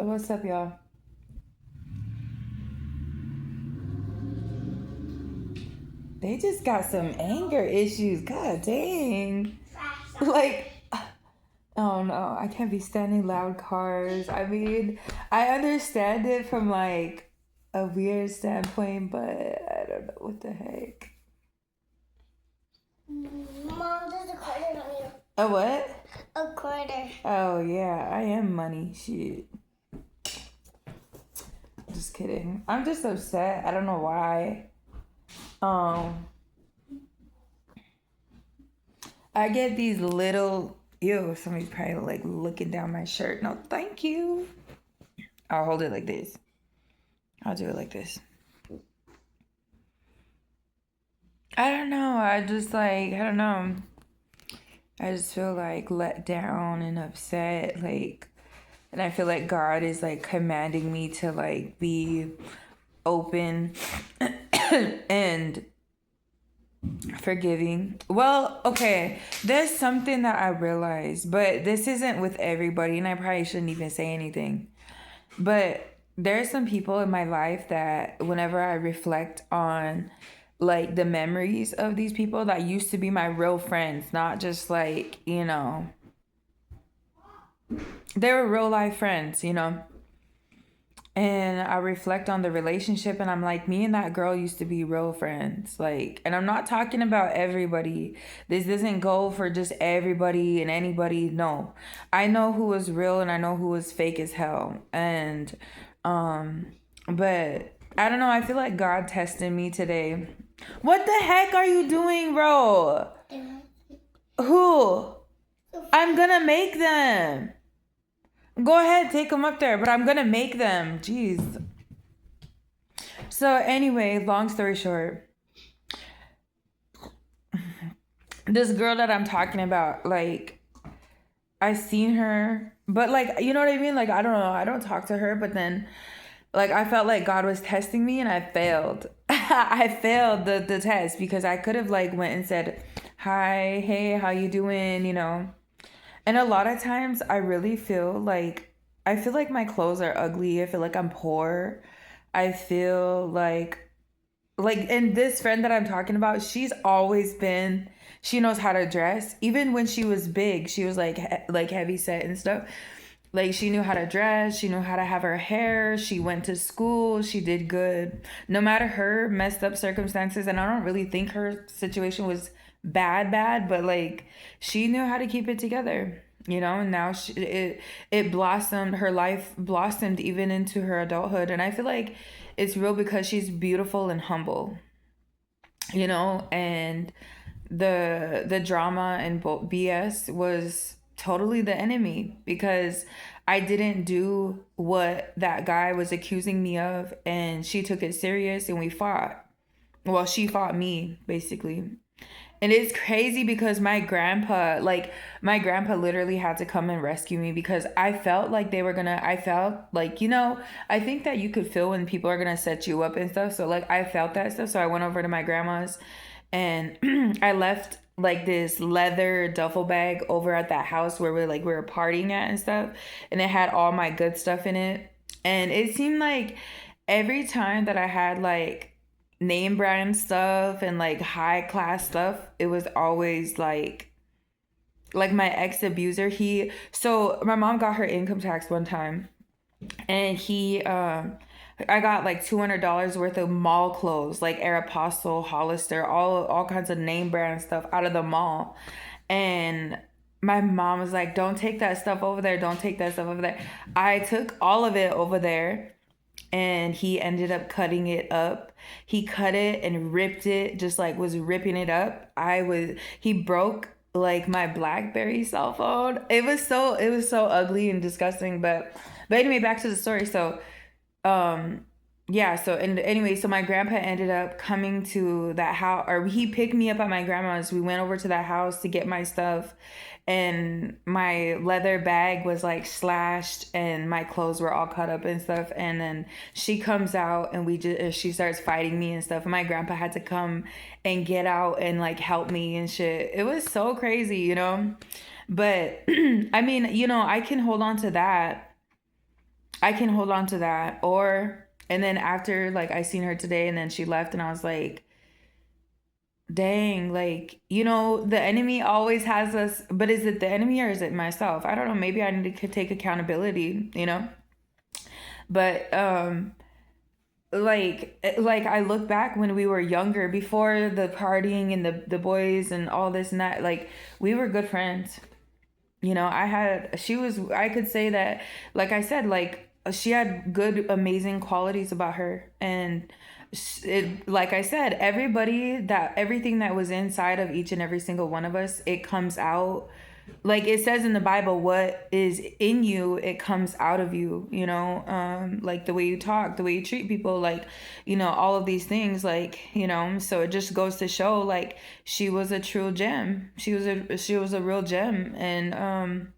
What's up, y'all? They just got some anger issues. God dang. Like, oh no, I can't be standing loud cars. I mean, I understand it from like a weird standpoint, but I don't know what the heck. Mom, there's a quarter on you. A what? A quarter. Oh yeah, I am money. Shit. Just kidding. I'm just upset. I don't know why. Um, I get these little. Ew, somebody's probably like looking down my shirt. No, thank you. I'll hold it like this. I'll do it like this. I don't know. I don't know. I just feel like let down and upset. Like, and I feel like God is like commanding me to like be open and forgiving. Well, okay, there's something that I realized, but this isn't with everybody, and I probably shouldn't even say anything. But there's some people in my life that whenever I reflect on like the memories of these people that used to be my real friends, not just like, they were real life friends. And I reflect on the relationship and I'm like, me and that girl used to be real friends. Like, and I'm not talking about everybody. This doesn't go for just everybody and anybody. No. I know who was real and I know who was fake as hell. And but I don't know, I feel like God tested me today. What the heck are you doing, bro? Who? I'm gonna make them. Go ahead, take them up there, but I'm gonna make them. Jeez. So anyway, long story short, this girl that I'm talking about, like, I seen her, but like, you know what I mean? Like, I don't know. I don't talk to her, but then, like, I felt like God was testing me, and I failed. I failed the test because I could have like went and said, "Hi, hey, how you doing?" And a lot of times I really feel like my clothes are ugly. I feel like I'm poor. I feel like and this friend that I'm talking about, she knows how to dress. Even when she was big, she was like heavy set and stuff. Like she knew how to dress, she knew how to have her hair, she went to school, she did good. No matter her messed up circumstances, and I don't really think her situation was bad, but like she knew how to keep it together. And now it blossomed, her life blossomed even into her adulthood, and I feel like it's real because she's beautiful and humble. And the drama and BS was totally the enemy because I didn't do what that guy was accusing me of, and she took it serious and we fought. Well, she fought me basically. And it's crazy because my grandpa literally had to come and rescue me because I felt like I felt like, I think that you could feel when people are gonna set you up and stuff. So like I felt that stuff. So I went over to my grandma's and I left like this leather duffel bag over at that house where we were partying at and stuff. And it had all my good stuff in it. And it seemed like every time that I had like name brand stuff and like high class stuff, it was always like my ex abuser. So my mom got her income tax one time, and I got like $200 worth of mall clothes, like Aeropostale, Hollister, all kinds of name brand stuff out of the mall. And my mom was like, "Don't take that stuff over there. Don't take that stuff over there." I took all of it over there, and he ended up cutting it up. He cut it and ripped it, just like was ripping it up. He broke like my BlackBerry cell phone. It was so ugly and disgusting, but anyway, back to the story. So um yeah, and anyway, so my grandpa ended up coming to that house, or he picked me up at my grandma's. We went over to that house to get my stuff, and my leather bag was like slashed and my clothes were all cut up and stuff. And then she comes out and she starts fighting me and stuff, and my grandpa had to come and get out and like help me and shit. It was so crazy. But I mean, I can hold on to that. I can hold on to that. Or, and then after, like, I seen her today and then she left and I was like, dang, like, you know, the enemy always has us, but is it the enemy or is it myself? I don't know. Maybe I need to take accountability, you know? But, like I look back when we were younger, before the partying and the boys and all this and that, like, we were good friends. You know, I could say that, like I said, like, she had good, amazing qualities about her. And like I said, everything that was inside of each and every single one of us, it comes out. Like it says in the Bible, what is in you, it comes out of you, you know, like the way you talk, the way you treat people, like, you know, all of these things, like, you know, so it just goes to show, like, she was a true gem. She was a real gem. And,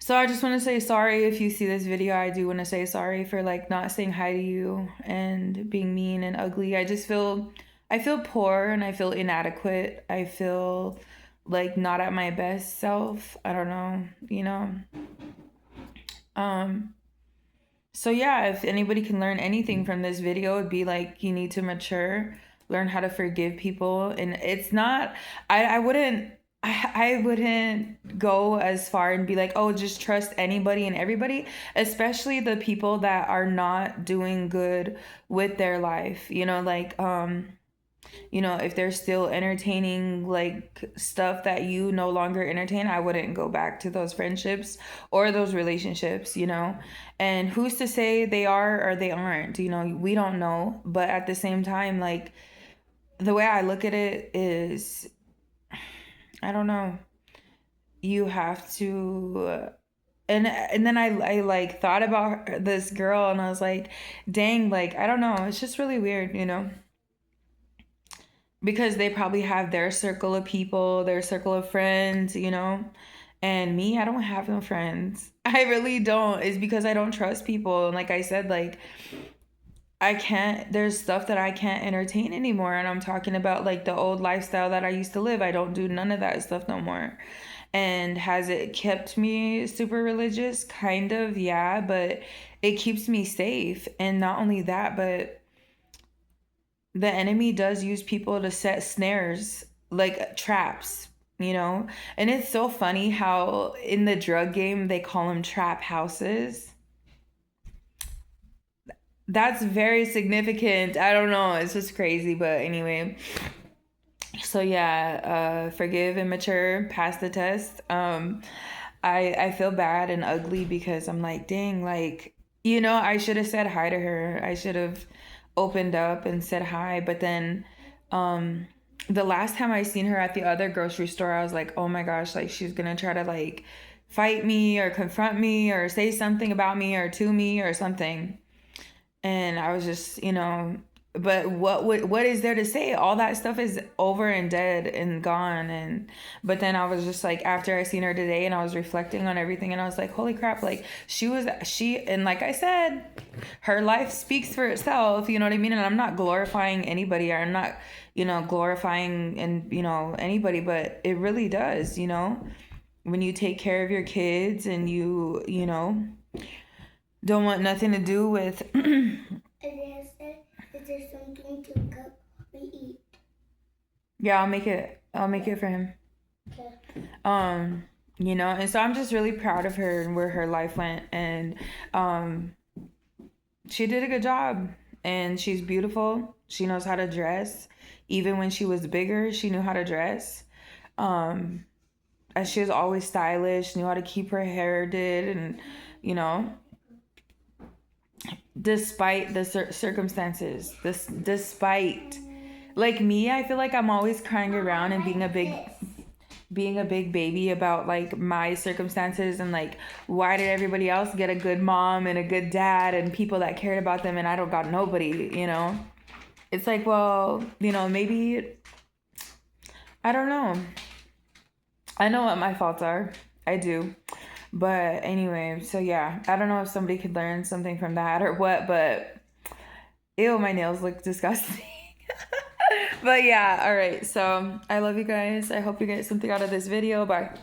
so I just want to say sorry if you see this video. I do want to say sorry for, like, not saying hi to you and being mean and ugly. I feel poor and I feel inadequate. I feel like not at my best self. I don't know, you know. So yeah, if anybody can learn anything from this video, it'd be like, you need to mature, learn how to forgive people. And it's not, I wouldn't, I wouldn't go as far and be like, oh, just trust anybody and everybody, especially the people that are not doing good with their life. You know, like, you know, if they're still entertaining, like, stuff that you no longer entertain, I wouldn't go back to those friendships or those relationships, you know. And who's to say they are or they aren't, you know, we don't know. But at the same time, like, the way I look at it is, I don't know, you have to, and then I like thought about this girl and I was like, dang, like, I don't know, it's just really weird, you know, because they probably have their circle of people, their circle of friends, you know. And me, I don't have no friends. I really don't. It's because I don't trust people. And like I said, like, there's stuff that I can't entertain anymore. And I'm talking about, like, the old lifestyle that I used to live. I don't do none of that stuff no more. And has it kept me super religious? Kind of, yeah, but it keeps me safe. And not only that, but the enemy does use people to set snares, like traps, you know? And it's so funny how in the drug game they call them trap houses. That's very significant. I don't know. It's just crazy. But anyway. So yeah, forgive and mature, pass the test. I feel bad and ugly because I'm like, dang, like, you know, I should have said hi to her. I should have opened up and said hi. But then the last time I seen her at the other grocery store, I was like, oh my gosh, like, she's gonna try to, like, fight me or confront me or say something about me or to me or something. And I was just, you know, but what is there to say? All that stuff is over and dead and gone. And but then I was just like, after I seen her today and I was reflecting on everything and I was like, holy crap, like, and like I said, her life speaks for itself, you know what I mean? And I'm not glorifying anybody, or I'm not, you know, glorifying and, you know, anybody, but it really does, you know, when you take care of your kids and you know, don't want nothing to do with Is there something to cook or eat? Yeah, I'll make it for him. Okay. You know, and so I'm just really proud of her and where her life went. And she did a good job. And she's beautiful. She knows how to dress. Even when she was bigger, she knew how to dress. And she was always stylish, knew how to keep her hair did, and, you know, despite the circumstances, despite, like, me, I feel like I'm always crying around and being a big baby about, like, my circumstances and, like, why did everybody else get a good mom and a good dad and people that cared about them and I don't got nobody, you know? It's like, well, you know, maybe, I don't know. I know what my faults are. I do. But anyway, so yeah, I don't know if somebody could learn something from that or what, but ew, my nails look disgusting. But yeah, all right. So I love you guys. I hope you get something out of this video. Bye.